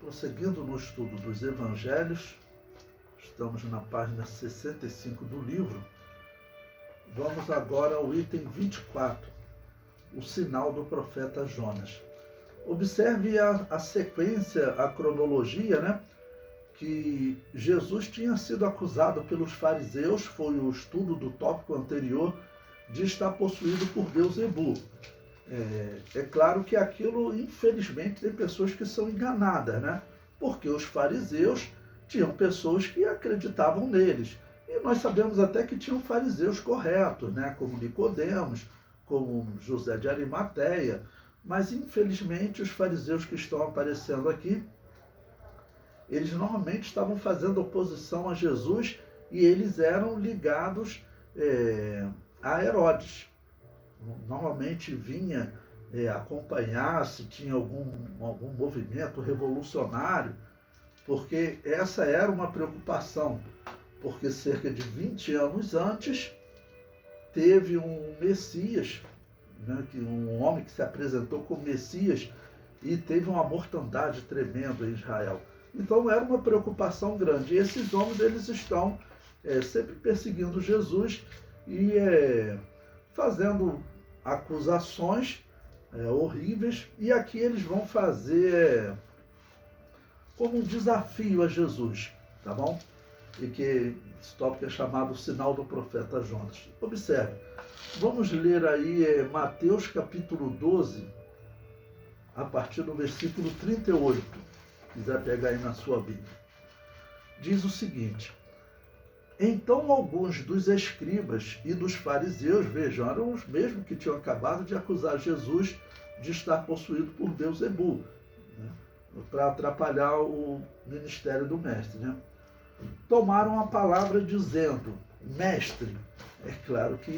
Prosseguindo no estudo dos Evangelhos, estamos na página 65 do livro. Vamos agora ao item 24, o sinal do profeta Jonas. Observe a sequência, a cronologia, né? Que Jesus tinha sido acusado pelos fariseus, foi o estudo do tópico anterior, de estar possuído por Beelzebul. É claro que aquilo, infelizmente, tem pessoas que são enganadas, né? Porque os fariseus tinham pessoas que acreditavam neles. E nós sabemos até que tinham fariseus corretos, né? Como Nicodemos, como José de Arimateia. Mas, infelizmente, os fariseus que estão aparecendo aqui, eles normalmente estavam fazendo oposição a Jesus e eles eram ligados a Herodes. Normalmente vinha acompanhar se tinha algum movimento revolucionário, porque essa era uma preocupação, porque cerca de 20 anos antes teve um Messias, né, um homem que se apresentou como Messias e teve uma mortandade tremenda em Israel. Então era uma preocupação grande. E esses homens, eles estão sempre perseguindo Jesus e fazendo acusações horríveis. E aqui eles vão fazer como um desafio a Jesus, tá bom? E que esse tópico é chamado o sinal do profeta Jonas. Observe, vamos ler aí Mateus capítulo 12, a partir do versículo 38. Se quiser pegar aí na sua Bíblia. Diz o seguinte: então alguns dos escribas e dos fariseus, vejam, eram os mesmos que tinham acabado de acusar Jesus de estar possuído por Beelzebul, né, para atrapalhar o ministério do mestre, né? Tomaram a palavra dizendo: mestre. É claro que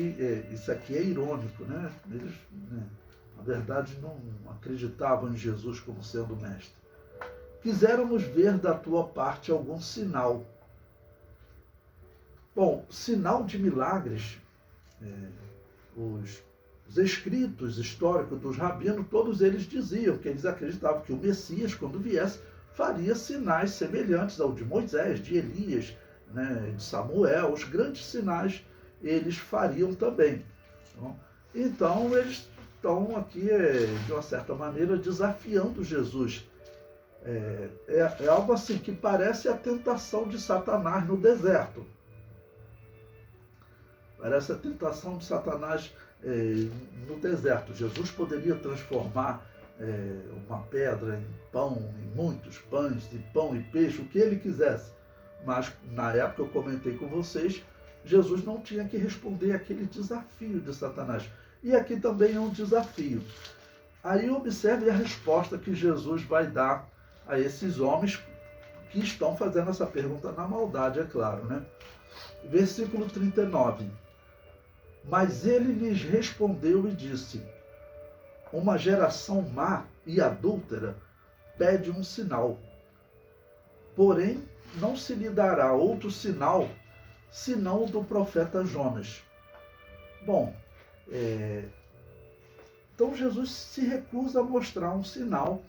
isso aqui é irônico, né? Eles, na verdade, não acreditavam em Jesus como sendo mestre. Quiséramos ver da tua parte algum sinal. Bom, sinal de milagres, os escritos históricos dos rabinos, todos eles diziam que eles acreditavam que o Messias, quando viesse, faria sinais semelhantes ao de Moisés, de Elias, né, de Samuel. Os grandes sinais eles fariam também. Então eles estão aqui, de uma certa maneira, desafiando Jesus. É algo assim que parece a tentação de Satanás no deserto. Parece a tentação de Satanás no deserto. Jesus poderia transformar uma pedra em pão, em muitos pães, de pão e peixe, o que ele quisesse. Mas, na época, eu comentei com vocês, Jesus não tinha que responder àquele desafio de Satanás. E aqui também é um desafio. Aí observe a resposta que Jesus vai dar a esses homens que estão fazendo essa pergunta na maldade, é claro, né? Versículo 39. Mas ele lhes respondeu e disse: uma geração má e adúltera pede um sinal. Porém, não se lhe dará outro sinal, senão o do profeta Jonas. Bom, então Jesus se recusa a mostrar um sinal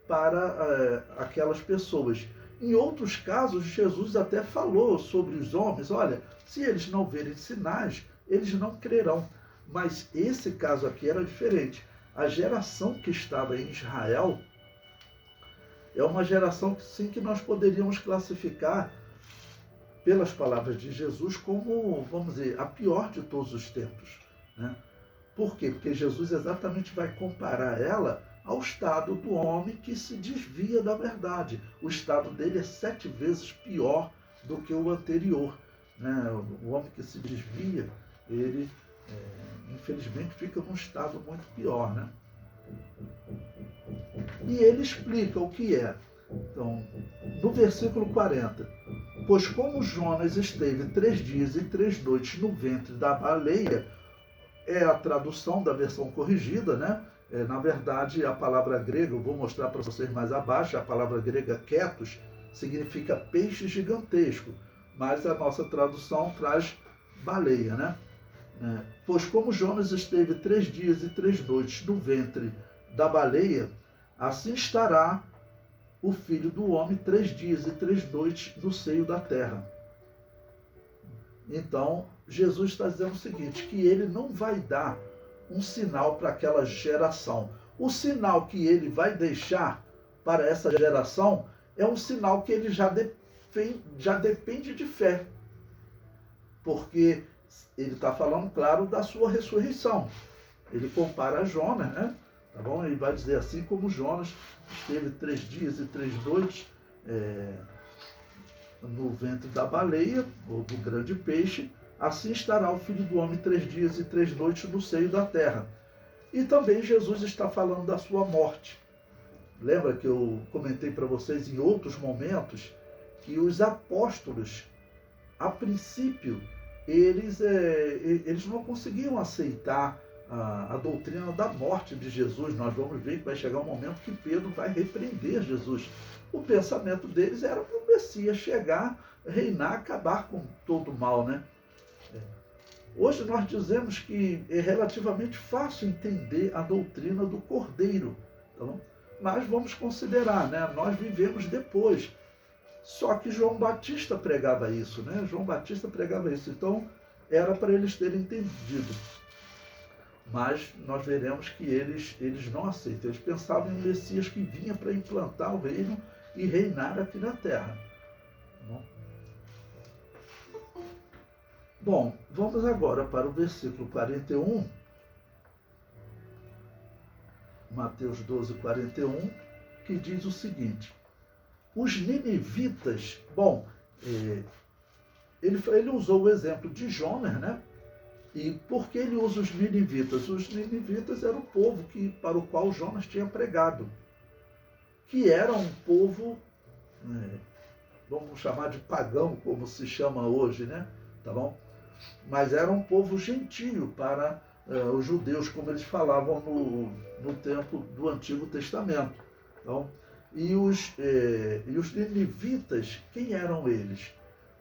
para aquelas pessoas. Em outros casos, Jesus até falou sobre os homens: olha, se eles não verem sinais, eles não crerão. Mas esse caso aqui era diferente. A geração que estava em Israel é uma geração que sim, que nós poderíamos classificar, pelas palavras de Jesus, como, vamos dizer, a pior de todos os tempos, né? Por quê? Porque Jesus exatamente vai comparar ela ao estado do homem que se desvia da verdade. O estado dele é 7 vezes pior do que o anterior, né? O homem que se desvia, ele infelizmente fica num estado muito pior, né? E ele explica o que é. Então, no versículo 40, pois como Jonas esteve 3 dias e 3 noites no ventre da baleia, é a tradução da versão corrigida, né? Na verdade, a palavra grega, eu vou mostrar para vocês mais abaixo, a palavra grega ketos significa peixe gigantesco, mas a nossa tradução traz baleia, né? Pois como Jonas esteve 3 dias e 3 noites no ventre da baleia, assim estará o Filho do Homem 3 dias e 3 noites no seio da terra. Então, Jesus está dizendo o seguinte, que ele não vai dar um sinal para aquela geração. O sinal que ele vai deixar para essa geração é um sinal que ele já depende de fé. Porque ele está falando, claro, da sua ressurreição. Ele compara a Jonas, né? Tá bom? Ele vai dizer assim como Jonas esteve 3 dias e 3 noites no ventre da baleia, ou do grande peixe, assim estará o Filho do Homem 3 dias e 3 noites no seio da terra. E também Jesus está falando da sua morte. Lembra que eu comentei para vocês em outros momentos que os apóstolos, a princípio, eles não conseguiam aceitar a doutrina da morte de Jesus. Nós vamos ver que vai chegar um momento que Pedro vai repreender Jesus. O pensamento deles era para o Messias chegar, reinar, acabar com todo o mal, né? Hoje nós dizemos que é relativamente fácil entender a doutrina do Cordeiro, tá bom? Mas vamos considerar, né? Nós vivemos depois. Só que João Batista pregava isso, né? João Batista pregava isso. Então, era para eles terem entendido. Mas nós veremos que eles não aceitam. Eles pensavam em um Messias que vinha para implantar o reino e reinar aqui na terra. Bom, vamos agora para o versículo 41. Mateus 12, 41, que diz o seguinte. Os ninivitas, ele usou o exemplo de Jonas, né? E por que ele usa os ninivitas? Os ninivitas eram o povo para o qual Jonas tinha pregado, que era um povo, vamos chamar de pagão, como se chama hoje, né? Tá bom? Mas era um povo gentio para os judeus, como eles falavam no tempo do Antigo Testamento. Então, e os ninivitas, quem eram eles?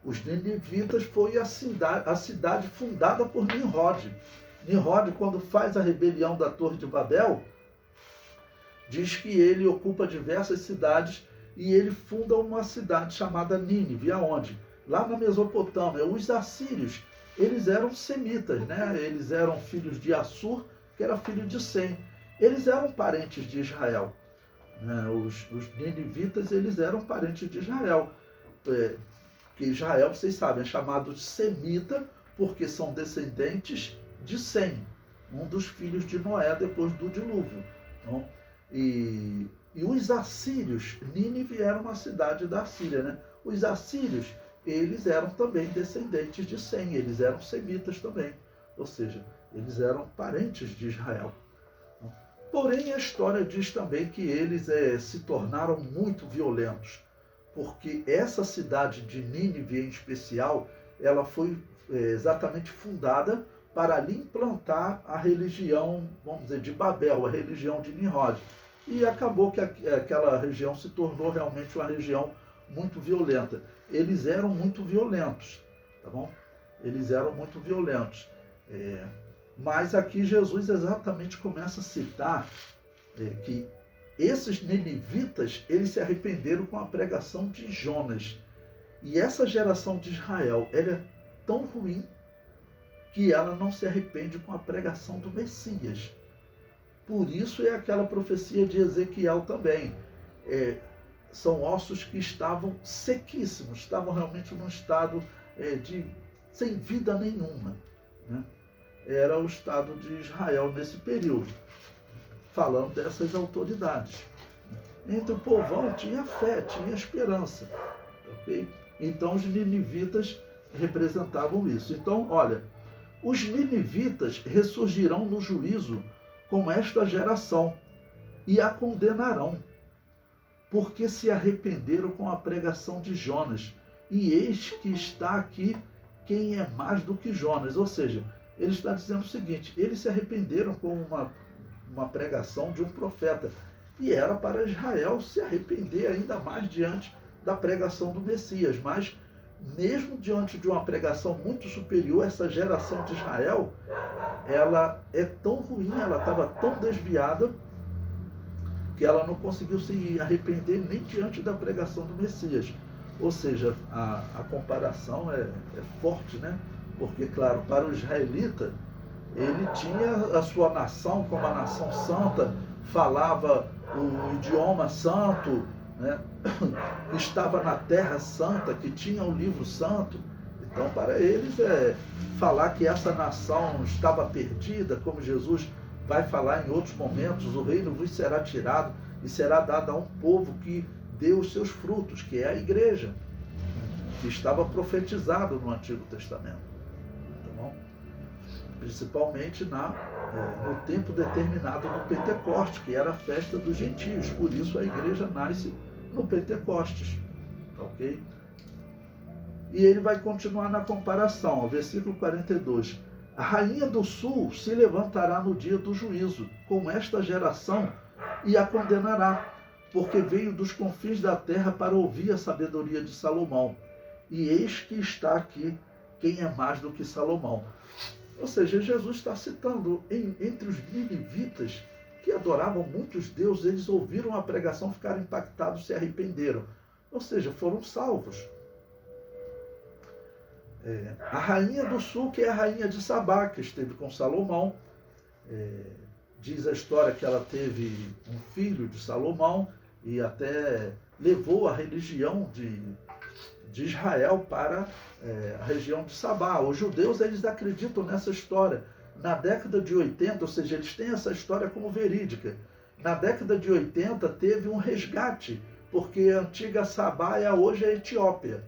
Os ninivitas foi a cidade fundada por Nimrod. Nimrod, quando faz a rebelião da Torre de Babel, diz que ele ocupa diversas cidades e ele funda uma cidade chamada Nínive. Aonde? Lá na Mesopotâmia. Os assírios, eles eram semitas, né? Eles eram filhos de Assur, que era filho de Sem. Eles eram parentes de Israel. Os ninivitas, eles eram parentes de Israel. Que Israel, vocês sabem, é chamado de semita porque são descendentes de Sem, um dos filhos de Noé depois do dilúvio. Então, e os assírios, Nínive era uma cidade da Síria, né? Os assírios, eles eram também descendentes de Sem, eles eram semitas também, ou seja, eles eram parentes de Israel. Porém, a história diz também que eles se tornaram muito violentos, porque essa cidade de Nínive em especial, ela foi exatamente fundada para ali implantar a religião, vamos dizer, de Babel, a religião de Nimrod. E acabou que aquela região se tornou realmente uma região muito violenta. Eles eram muito violentos, tá bom? Eles eram muito violentos. Mas aqui Jesus exatamente começa a citar que esses ninivitas, eles se arrependeram com a pregação de Jonas. E essa geração de Israel, ela é tão ruim que ela não se arrepende com a pregação do Messias. Por isso é aquela profecia de Ezequiel também. São ossos que estavam sequíssimos, estavam realmente num estado sem vida nenhuma, né? Era o estado de Israel nesse período, falando dessas autoridades. Entre o povão tinha fé, tinha esperança. Okay? Então os ninivitas representavam isso. Então, olha, os ninivitas ressurgirão no juízo com esta geração e a condenarão, porque se arrependeram com a pregação de Jonas. E eis que está aqui quem é mais do que Jonas. Ou seja, ele está dizendo o seguinte, eles se arrependeram com uma pregação de um profeta. E era para Israel se arrepender ainda mais diante da pregação do Messias. Mas, mesmo diante de uma pregação muito superior, essa geração de Israel, ela é tão ruim, ela estava tão desviada, que ela não conseguiu se arrepender nem diante da pregação do Messias. Ou seja, a comparação é forte, né? Porque, claro, para o israelita, ele tinha a sua nação como a nação santa, falava o idioma santo, né? Estava na terra santa, que tinha o livro santo. Então, para eles, falar que essa nação estava perdida, como Jesus vai falar em outros momentos, o reino vos será tirado e será dado a um povo que deu os seus frutos, que é a igreja, que estava profetizado no Antigo Testamento. Tá bom? Principalmente no tempo determinado do Pentecoste, que era a festa dos gentios. Por isso a igreja nasce no Pentecostes. Ok? E ele vai continuar na comparação, versículo 42. A rainha do sul se levantará no dia do juízo com esta geração e a condenará, porque veio dos confins da terra para ouvir a sabedoria de Salomão. E eis que está aqui quem é mais do que Salomão. Ou seja, Jesus está citando, entre os ninivitas, que adoravam muitos deuses, eles ouviram a pregação, ficaram impactados, se arrependeram. Ou seja, foram salvos. A rainha do sul, que é a rainha de Sabá, que esteve com Salomão, diz a história que ela teve um filho de Salomão e até levou a religião de Israel para a região de Sabá. Os judeus, eles acreditam nessa história. Na década de 80, ou seja, eles têm essa história como verídica. Na década de 80 teve um resgate, porque a antiga Sabá hoje é a Etiópia.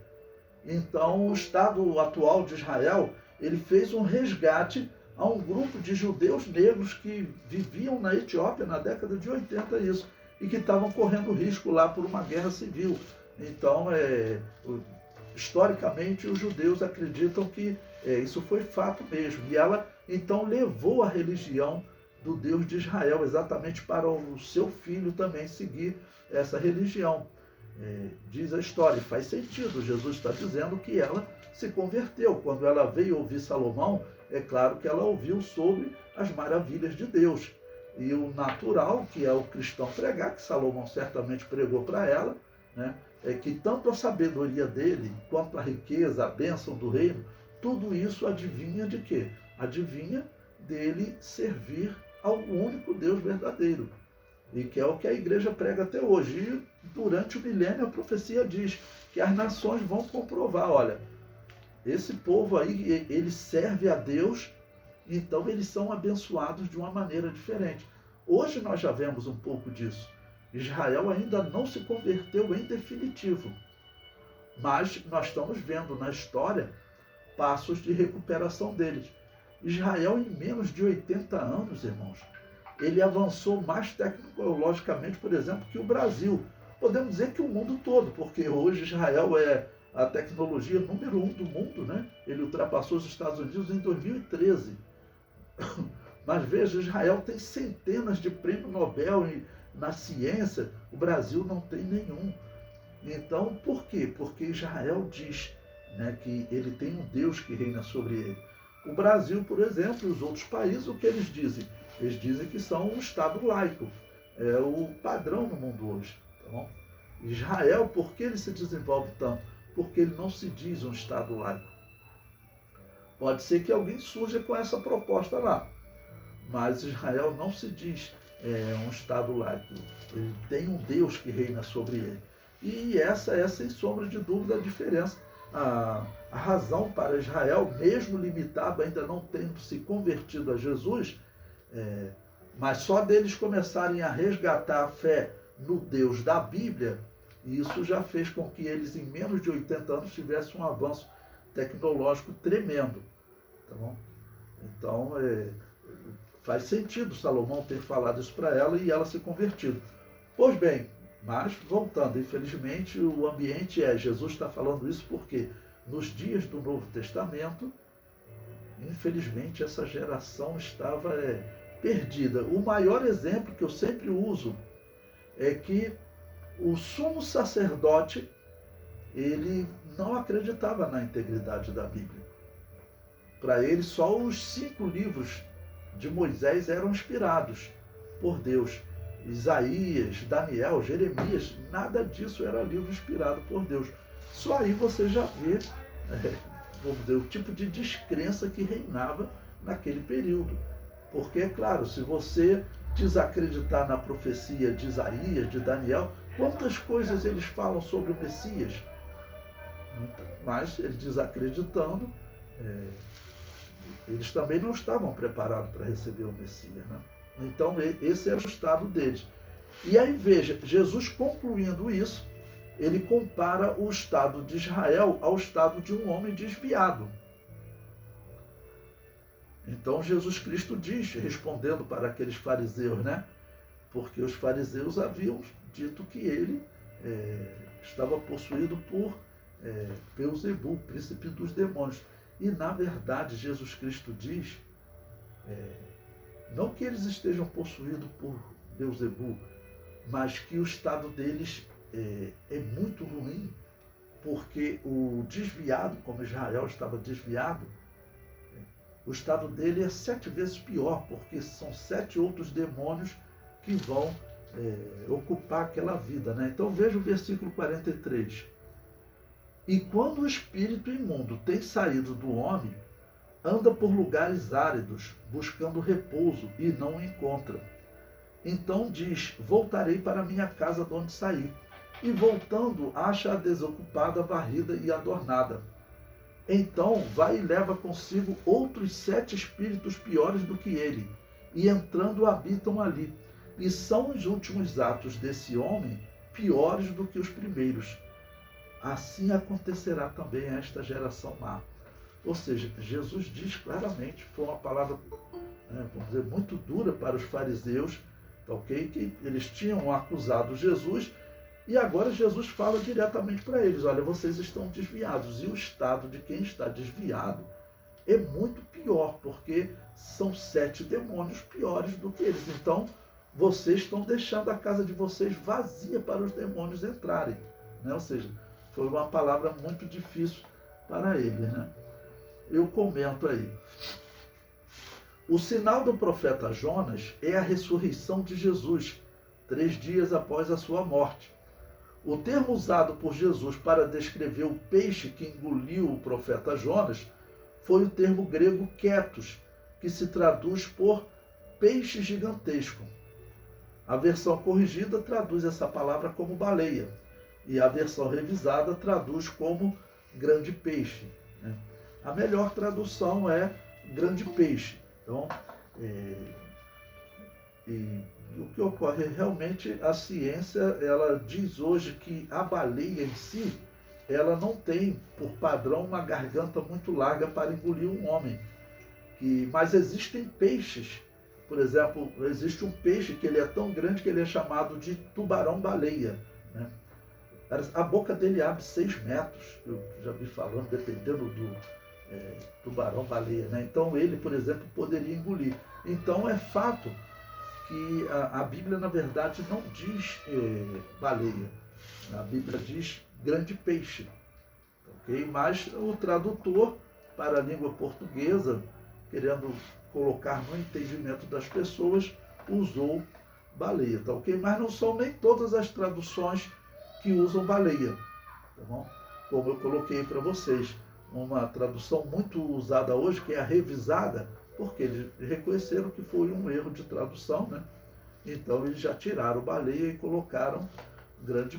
Então, o Estado atual de Israel, ele fez um resgate a um grupo de judeus negros que viviam na Etiópia na década de 80, isso, e que estavam correndo risco lá por uma guerra civil. Então, historicamente, os judeus acreditam que isso foi fato mesmo. E ela, então, levou a religião do Deus de Israel, exatamente para o seu filho também seguir essa religião. Diz a história, e faz sentido, Jesus está dizendo que ela se converteu. Quando ela veio ouvir Salomão, é claro que ela ouviu sobre as maravilhas de Deus. E o natural, que é o cristão pregar, que Salomão certamente pregou para ela, né, é que tanto a sabedoria dele, quanto a riqueza, a bênção do reino, tudo isso adivinha de quê? Adivinha dele servir ao único Deus verdadeiro. E que é o que a igreja prega até hoje. E durante o milênio a profecia diz que as nações vão comprovar, olha, esse povo aí, ele serve a Deus, então eles são abençoados de uma maneira diferente. Hoje nós já vemos um pouco disso. Israel ainda não se converteu em definitivo, mas nós estamos vendo na história passos de recuperação deles. Israel, em menos de 80 anos, irmãos, ele avançou mais tecnologicamente, por exemplo, que o Brasil. Podemos dizer que o mundo todo, porque hoje Israel é a tecnologia número 1 do mundo, né? Ele ultrapassou os Estados Unidos em 2013. Mas veja, Israel tem centenas de prêmios Nobel na ciência, o Brasil não tem nenhum. Então, por quê? Porque Israel diz, né, que ele tem um Deus que reina sobre ele. O Brasil, por exemplo, e os outros países, o que eles dizem? Eles dizem que são um Estado laico. É o padrão no mundo hoje. Tá bom? Israel, por que ele se desenvolve tanto? Porque ele não se diz um Estado laico. Pode ser que alguém surja com essa proposta lá. Mas Israel não se diz um Estado laico. Ele tem um Deus que reina sobre ele. E essa é, sem sombra de dúvida, a diferença. A razão para Israel, mesmo limitado, ainda não tendo se convertido a Jesus, mas só deles começarem a resgatar a fé no Deus da Bíblia, isso já fez com que eles, em menos de 80 anos, tivessem um avanço tecnológico tremendo. Tá bom? Então, faz sentido Salomão ter falado isso para ela e ela ser convertida. Pois bem, mas voltando, infelizmente o ambiente Jesus está falando isso porque nos dias do Novo Testamento, infelizmente essa geração estava perdida. O maior exemplo que eu sempre uso é que o sumo sacerdote, ele não acreditava na integridade da Bíblia. Para ele, só os 5 livros de Moisés eram inspirados por Deus. Isaías, Daniel, Jeremias, nada disso era livro inspirado por Deus. Só aí você já vê, vamos dizer, o tipo de descrença que reinava naquele período. Porque, é claro, se você desacreditar na profecia de Isaías, de Daniel, quantas coisas eles falam sobre o Messias? Mas eles desacreditando, eles também não estavam preparados para receber o Messias, né? Então esse era o estado deles. E aí veja, Jesus concluindo isso, ele compara o estado de Israel ao estado de um homem desviado. Então Jesus Cristo diz, respondendo para aqueles fariseus, né? Porque os fariseus haviam dito que ele estava possuído por Beelzebul, príncipe dos demônios. E na verdade Jesus Cristo diz, não que eles estejam possuídos por Beelzebul, mas que o estado deles é muito ruim, porque o desviado, como Israel estava desviado, o estado dele é 7 vezes pior, porque são 7 outros demônios que vão ocupar aquela vida, né? Então veja o versículo 43. E quando o espírito imundo tem saído do homem, anda por lugares áridos, buscando repouso, e não o encontra. Então diz, voltarei para minha casa de onde saí. E voltando, acha-a desocupada, varrida e adornada. Então vai e leva consigo outros 7 espíritos piores do que ele, e entrando habitam ali. E são os últimos atos desse homem piores do que os primeiros. Assim acontecerá também a esta geração má. Ou seja, Jesus diz claramente, foi uma palavra, vamos dizer, muito dura para os fariseus, ok? Que eles tinham acusado Jesus, e agora Jesus fala diretamente para eles, olha, vocês estão desviados, e o estado de quem está desviado é muito pior, porque são 7 demônios piores do que eles. Então, vocês estão deixando a casa de vocês vazia para os demônios entrarem, né? Ou seja, foi uma palavra muito difícil para eles, né? Eu comento aí. O sinal do profeta Jonas é a ressurreição de Jesus, 3 dias após a sua morte. O termo usado por Jesus para descrever o peixe que engoliu o profeta Jonas foi o termo grego ketos, que se traduz por peixe gigantesco. A versão corrigida traduz essa palavra como baleia, e a versão revisada traduz como grande peixe, né? A melhor tradução é grande peixe. Então, o que ocorre realmente, a ciência, ela diz hoje que a baleia em si, ela não tem, por padrão, uma garganta muito larga para engolir um homem. Mas existem peixes, por exemplo, existe um peixe que ele é tão grande que ele é chamado de tubarão-baleia, né? A boca dele abre 6 metros, eu já vi falando, dependendo do tubarão-baleia, né? Então ele, por exemplo, poderia engolir. Então é fato que a Bíblia, na verdade, não diz baleia. A Bíblia diz grande peixe. Okay? Mas o tradutor, para a língua portuguesa, querendo colocar no entendimento das pessoas, usou baleia. Tá, okay? Mas não são nem todas as traduções que usam baleia. Tá bom? Como eu coloquei para vocês. Uma tradução muito usada hoje, que é a revisada, porque eles reconheceram que foi um erro de tradução, né? Então eles já tiraram baleia e colocaram grande